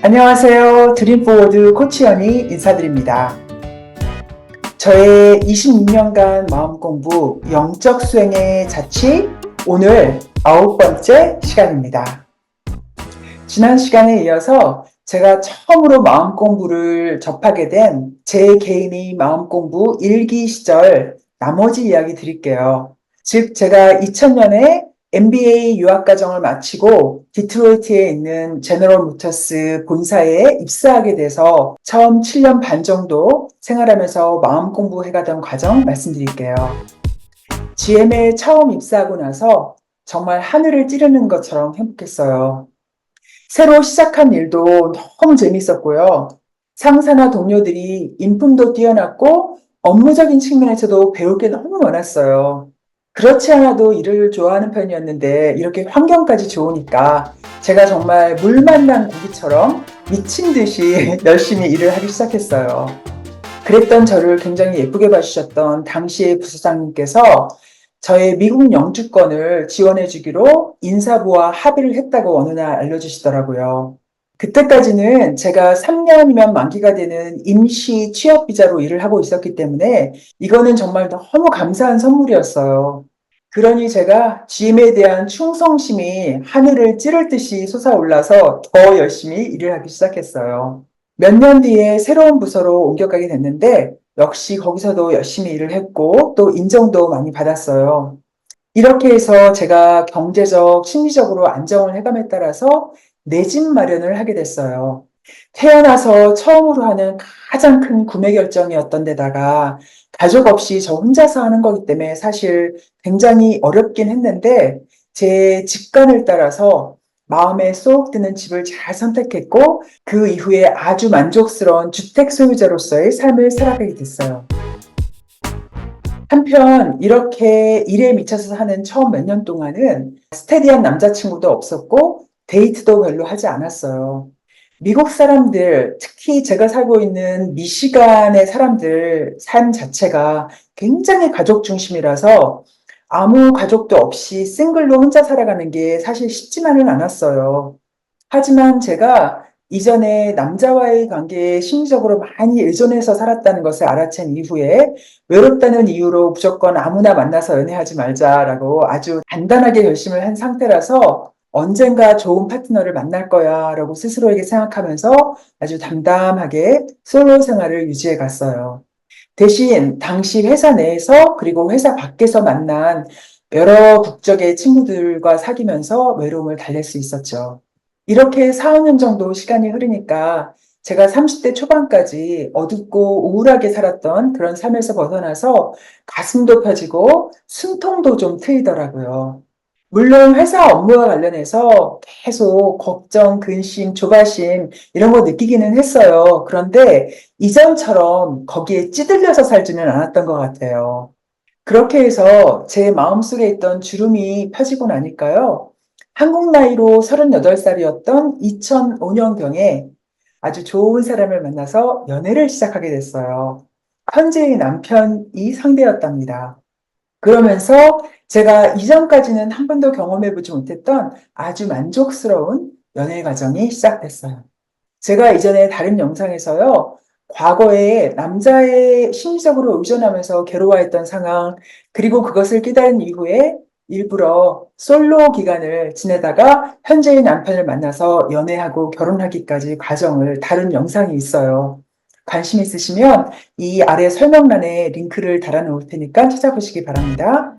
안녕하세요. 드림포워드 코치연이 인사드립니다. 저의 26년간 마음공부 영적 수행의 자취 오늘 9번째 시간입니다. 지난 시간에 이어서 제가 처음으로 마음공부를 접하게 된 제 개인의 마음공부 일기 시절 나머지 이야기 드릴게요. 즉 제가 2000년에 MBA 유학과정을 마치고 디트로이트에 있는 제너럴 모터스 본사에 입사하게 돼서 처음 7년 반 정도 생활하면서 마음 공부해가던 과정 말씀드릴게요. GM에 처음 입사하고 나서 정말 하늘을 찌르는 것처럼 행복했어요. 새로 시작한 일도 너무 재밌었고요. 상사나 동료들이 인품도 뛰어났고 업무적인 측면에서도 배울 게 너무 많았어요. 그렇지 않아도 일을 좋아하는 편이었는데 이렇게 환경까지 좋으니까 제가 정말 물 만난 고기처럼 미친 듯이 열심히 일을 하기 시작했어요. 그랬던 저를 굉장히 예쁘게 봐주셨던 당시의 부서장님께서 저의 미국 영주권을 지원해 주기로 인사부와 합의를 했다고 어느 날 알려주시더라고요. 그때까지는 제가 3년이면 만기가 되는 임시 취업 비자로 일을 하고 있었기 때문에 이거는 정말 너무 감사한 선물이었어요. 그러니 제가 GM에 대한 충성심이 하늘을 찌를 듯이 솟아올라서 더 열심히 일을 하기 시작했어요. 몇 년 뒤에 새로운 부서로 옮겨가게 됐는데 역시 거기서도 열심히 일을 했고 또 인정도 많이 받았어요. 이렇게 해서 제가 경제적, 심리적으로 안정을 해감에 따라서 내 집 마련을 하게 됐어요. 태어나서 처음으로 하는 가장 큰 구매 결정이었던 데다가 가족 없이 저 혼자서 하는 거기 때문에 사실 굉장히 어렵긴 했는데 제 직관을 따라서 마음에 쏙 드는 집을 잘 선택했고 그 이후에 아주 만족스러운 주택 소유자로서의 삶을 살아가게 됐어요. 한편 이렇게 일에 미쳐서 하는 처음 몇 년 동안은 스테디한 남자친구도 없었고 데이트도 별로 하지 않았어요. 미국 사람들, 특히 제가 살고 있는 미시간의 사람들 삶 자체가 굉장히 가족 중심이라서 아무 가족도 없이 싱글로 혼자 살아가는 게 사실 쉽지만은 않았어요. 하지만 제가 이전에 남자와의 관계에 심리적으로 많이 의존해서 살았다는 것을 알아챈 이후에 외롭다는 이유로 무조건 아무나 만나서 연애하지 말자라고 아주 단단하게 결심을 한 상태라서 언젠가 좋은 파트너를 만날 거야 라고 스스로에게 생각하면서 아주 담담하게 솔로 생활을 유지해 갔어요. 대신 당시 회사 내에서 그리고 회사 밖에서 만난 여러 국적의 친구들과 사귀면서 외로움을 달랠 수 있었죠. 이렇게 4, 5년 정도 시간이 흐르니까 제가 30대 초반까지 어둡고 우울하게 살았던 그런 삶에서 벗어나서 가슴도 펴지고 숨통도 좀 트이더라고요. 물론 회사 업무와 관련해서 계속 걱정, 근심, 조바심 이런 거 느끼기는 했어요. 그런데 이전처럼 거기에 찌들려서 살지는 않았던 것 같아요. 그렇게 해서 제 마음속에 있던 주름이 펴지고 나니까요. 한국 나이로 38살이었던 2005년경에 아주 좋은 사람을 만나서 연애를 시작하게 됐어요. 현재의 남편이 상대였답니다. 그러면서 제가 이전까지는 한 번도 경험해보지 못했던 아주 만족스러운 연애 과정이 시작됐어요. 제가 이전에 다른 영상에서요, 과거에 남자의 심리적으로 의존하면서 괴로워했던 상황, 그리고 그것을 깨달은 이후에 일부러 솔로 기간을 지내다가 현재의 남편을 만나서 연애하고 결혼하기까지 과정을 다룬 영상이 있어요. 관심 있으시면 이 아래 설명란에 링크를 달아 놓을 테니까 찾아보시기 바랍니다.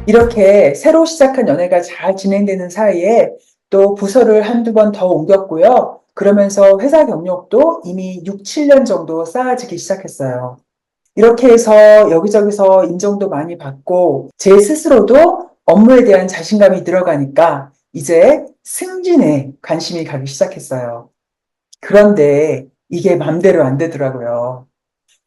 이렇게 새로 시작한 연애가 잘 진행되는 사이에 또 부서를 한두 번 더 옮겼고요. 그러면서 회사 경력도 이미 6, 7년 정도 쌓아지기 시작했어요. 이렇게 해서 여기저기서 인정도 많이 받고 제 스스로도 업무에 대한 자신감이 늘어가니까 이제 승진에 관심이 가기 시작했어요. 그런데 이게 맘대로 안 되더라고요.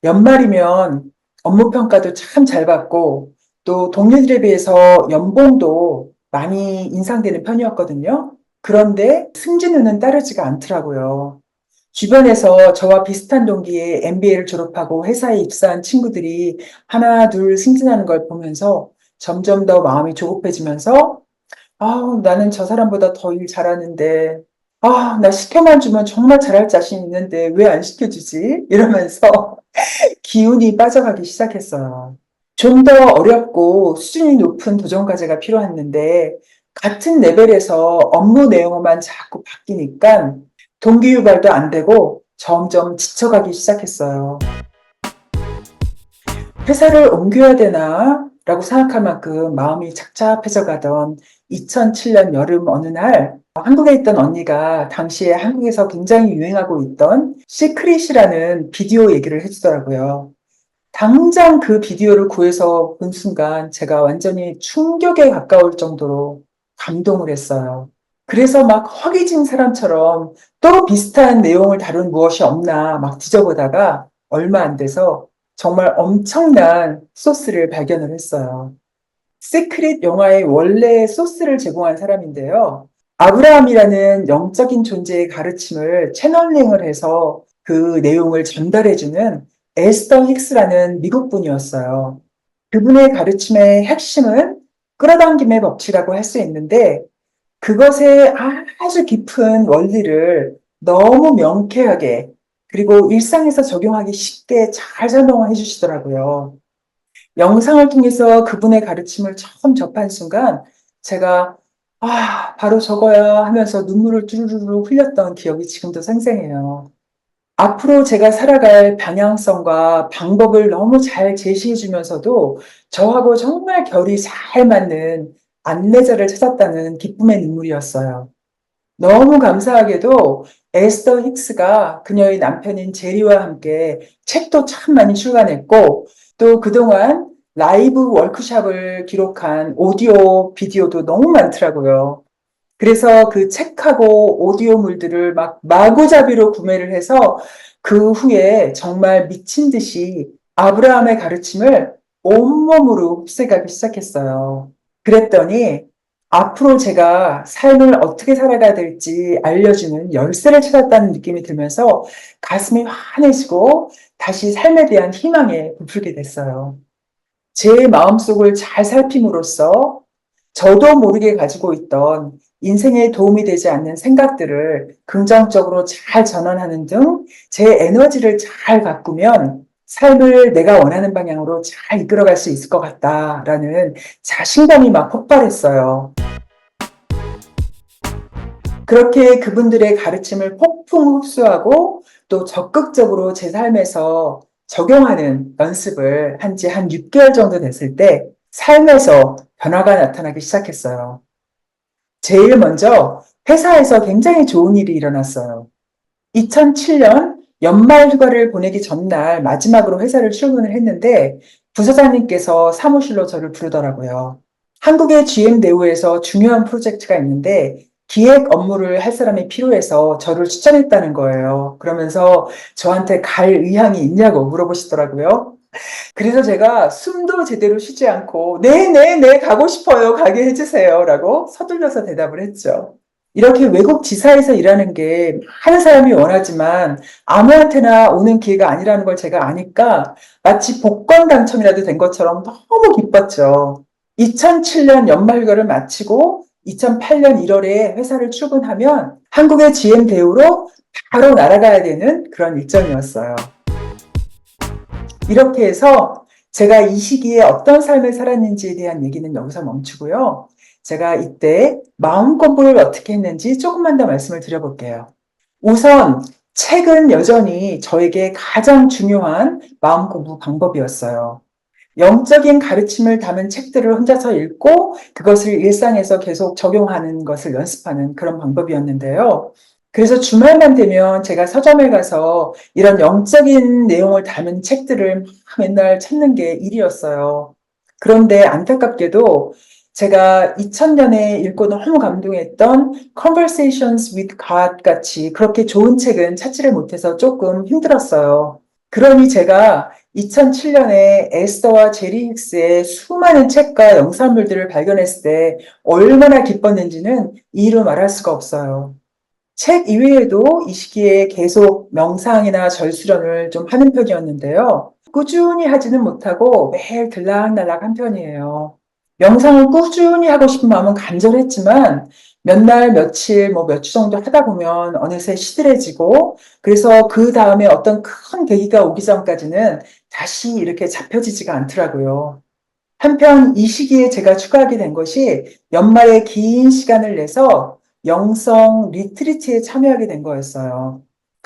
연말이면 업무 평가도 참 잘 받고 또 동료들에 비해서 연봉도 많이 인상되는 편이었거든요. 그런데 승진운은 따르지가 않더라고요. 주변에서 저와 비슷한 동기에 MBA를 졸업하고 회사에 입사한 친구들이 하나, 둘 승진하는 걸 보면서 점점 더 마음이 조급해지면서 나는 저 사람보다 더 일 잘하는데 아, 나 시켜만 주면 정말 잘할 자신 있는데 왜 안 시켜주지? 이러면서 기운이 빠져가기 시작했어요. 좀 더 어렵고 수준이 높은 도전 과제가 필요했는데 같은 레벨에서 업무 내용만 자꾸 바뀌니까 동기유발도 안 되고 점점 지쳐가기 시작했어요. 회사를 옮겨야 되나? 라고 생각할 만큼 마음이 착잡해져 가던 2007년 여름 어느 날 한국에 있던 언니가 당시에 한국에서 굉장히 유행하고 있던 시크릿이라는 비디오 얘기를 해주더라고요. 당장 그 비디오를 구해서 본 순간 제가 완전히 충격에 가까울 정도로 감동을 했어요. 그래서 막 허기진 사람처럼 또 비슷한 내용을 다룬 무엇이 없나 막 뒤져보다가 얼마 안 돼서 정말 엄청난 소스를 발견을 했어요. 시크릿 영화의 원래 소스를 제공한 사람인데요. 아브라함이라는 영적인 존재의 가르침을 채널링을 해서 그 내용을 전달해주는 에스더 힉스라는 미국 분이었어요. 그분의 가르침의 핵심은 끌어당김의 법칙이라고 할 수 있는데 그것의 아주 깊은 원리를 너무 명쾌하게 그리고 일상에서 적용하기 쉽게 잘 설명을 해주시더라고요. 영상을 통해서 그분의 가르침을 처음 접한 순간 제가 바로 저거야 하면서 눈물을 쭈루루루 흘렸던 기억이 지금도 생생해요. 앞으로 제가 살아갈 방향성과 방법을 너무 잘 제시해 주면서도 저하고 정말 결이 잘 맞는 안내자를 찾았다는 기쁨의 눈물이었어요. 너무 감사하게도 에스더 힉스가 그녀의 남편인 제리와 함께 책도 참 많이 출간했고 또 그동안 라이브 워크숍을 기록한 오디오 비디오도 너무 많더라고요. 그래서 그 책하고 오디오물들을 막 마구잡이로 구매를 해서 그 후에 정말 미친 듯이 아브라함의 가르침을 온몸으로 흡수해가기 시작했어요. 그랬더니 앞으로 제가 삶을 어떻게 살아가야 될지 알려주는 열쇠를 찾았다는 느낌이 들면서 가슴이 환해지고 다시 삶에 대한 희망에 부풀게 됐어요. 제 마음속을 잘 살핌으로써 저도 모르게 가지고 있던 인생에 도움이 되지 않는 생각들을 긍정적으로 잘 전환하는 등 제 에너지를 잘 가꾸면 삶을 내가 원하는 방향으로 잘 이끌어갈 수 있을 것 같다라는 자신감이 막 폭발했어요. 그렇게 그분들의 가르침을 폭풍 흡수하고 또 적극적으로 제 삶에서 적용하는 연습을 한 지 한 6개월 정도 됐을 때 삶에서 변화가 나타나기 시작했어요. 제일 먼저 회사에서 굉장히 좋은 일이 일어났어요. 2007년 연말 휴가를 보내기 전날 마지막으로 회사를 출근을 했는데 부사장님께서 사무실로 저를 부르더라고요. 한국의 GM 대우에서 중요한 프로젝트가 있는데 기획 업무를 할 사람이 필요해서 저를 추천했다는 거예요. 그러면서 저한테 갈 의향이 있냐고 물어보시더라고요. 그래서 제가 숨도 제대로 쉬지 않고 네네네 가고 싶어요. 가게 해주세요. 라고 서둘러서 대답을 했죠. 이렇게 외국 지사에서 일하는 게 많은 사람이 원하지만 아무한테나 오는 기회가 아니라는 걸 제가 아니까 마치 복권 당첨이라도 된 것처럼 너무 기뻤죠. 2007년 연말휴가를 마치고 2008년 1월에 회사를 출근하면 한국의 GM 대우로 바로 날아가야 되는 그런 일정이었어요. 이렇게 해서 제가 이 시기에 어떤 삶을 살았는지에 대한 얘기는 여기서 멈추고요. 제가 이때 마음 공부를 어떻게 했는지 조금만 더 말씀을 드려볼게요. 우선 책은 여전히 저에게 가장 중요한 마음 공부 방법이었어요. 영적인 가르침을 담은 책들을 혼자서 읽고 그것을 일상에서 계속 적용하는 것을 연습하는 그런 방법이었는데요. 그래서 주말만 되면 제가 서점에 가서 이런 영적인 내용을 담은 책들을 맨날 찾는 게 일이었어요. 그런데 안타깝게도 제가 2000년에 읽고 너무 감동했던 Conversations with God 같이 그렇게 좋은 책은 찾지를 못해서 조금 힘들었어요. 그러니 제가 2007년에 에스더와 제리 힉스의 수많은 책과 영상물들을 발견했을 때 얼마나 기뻤는지는 이루 말할 수가 없어요. 책 이외에도 이 시기에 계속 명상이나 절수련을 좀 하는 편이었는데요. 꾸준히 하지는 못하고 매일 들락날락 한 편이에요. 명상을 꾸준히 하고 싶은 마음은 간절했지만 몇 날, 며칠, 몇 주 정도 하다 보면 어느새 시들해지고, 그래서 그 다음에 어떤 큰 계기가 오기 전까지는 다시 이렇게 잡혀지지가 않더라고요. 한편 이 시기에 제가 추가하게 된 것이 연말에 긴 시간을 내서 영성 리트리트에 참여하게 된 거였어요.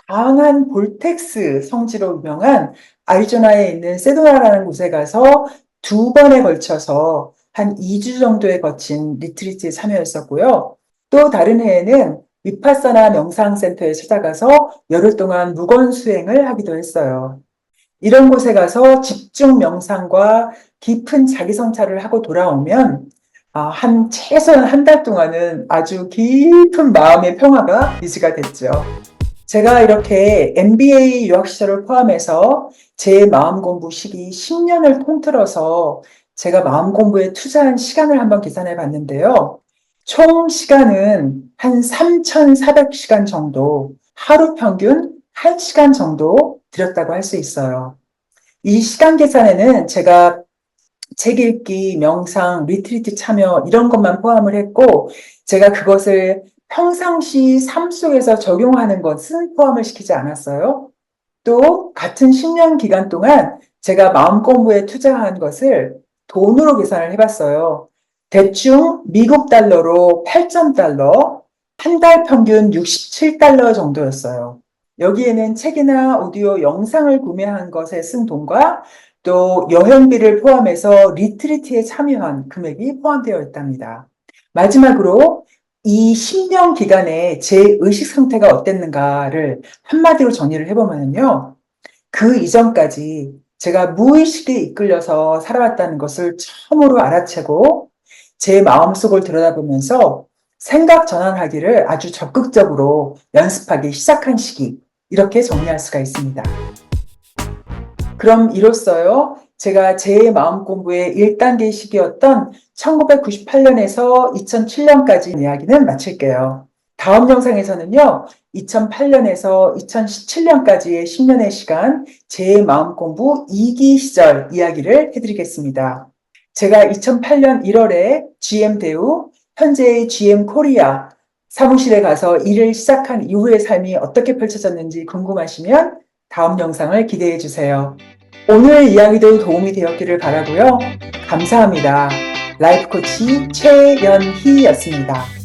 강한 볼텍스 성지로 유명한 아리조나에 있는 세도나라는 곳에 가서 두 번에 걸쳐서 한 2주 정도에 거친 리트리트에 참여했었고요. 또 다른 해에는 위파사나 명상센터에 찾아가서 열흘 동안 무건 수행을 하기도 했어요. 이런 곳에 가서 집중 명상과 깊은 자기 성찰을 하고 돌아오면 최소한 한 달 동안은 아주 깊은 마음의 평화가 유지가 됐죠. 제가 이렇게 MBA 유학 시절을 포함해서 제 마음 공부 시기 10년을 통틀어서 제가 마음 공부에 투자한 시간을 한번 계산해 봤는데요. 총 시간은 한 3,400시간 정도, 하루 평균 1시간 정도 들였다고 할 수 있어요. 이 시간 계산에는 제가 책 읽기, 명상, 리트리트 참여 이런 것만 포함을 했고 제가 그것을 평상시 삶 속에서 적용하는 것은 포함을 시키지 않았어요. 또 같은 10년 기간 동안 제가 마음 공부에 투자한 것을 돈으로 계산을 해봤어요. 대충 미국 달러로 8,000달러, 한 달 평균 67달러 정도였어요. 여기에는 책이나 오디오 영상을 구매한 것에 쓴 돈과 또 여행비를 포함해서 리트리트에 참여한 금액이 포함되어 있답니다. 마지막으로 이 10년 기간에 제 의식 상태가 어땠는가를 한마디로 정리를 해보면요. 그 이전까지 제가 무의식에 이끌려서 살아왔다는 것을 처음으로 알아채고 제 마음속을 들여다보면서 생각 전환하기를 아주 적극적으로 연습하기 시작한 시기, 이렇게 정리할 수가 있습니다. 그럼 이로써요, 제가 제 마음 공부의 1단계 시기였던 1998년에서 2007년까지 이야기는 마칠게요. 다음 영상에서는요, 2008년에서 2017년까지의 10년의 시간, 제 마음 공부 2기 시절 이야기를 해드리겠습니다. 제가 2008년 1월에 GM 대우, 현재의 GM 코리아 사무실에 가서 일을 시작한 이후의 삶이 어떻게 펼쳐졌는지 궁금하시면 다음 영상을 기대해 주세요. 오늘 이야기도 도움이 되었기를 바라고요. 감사합니다. 라이프 코치 최연희였습니다.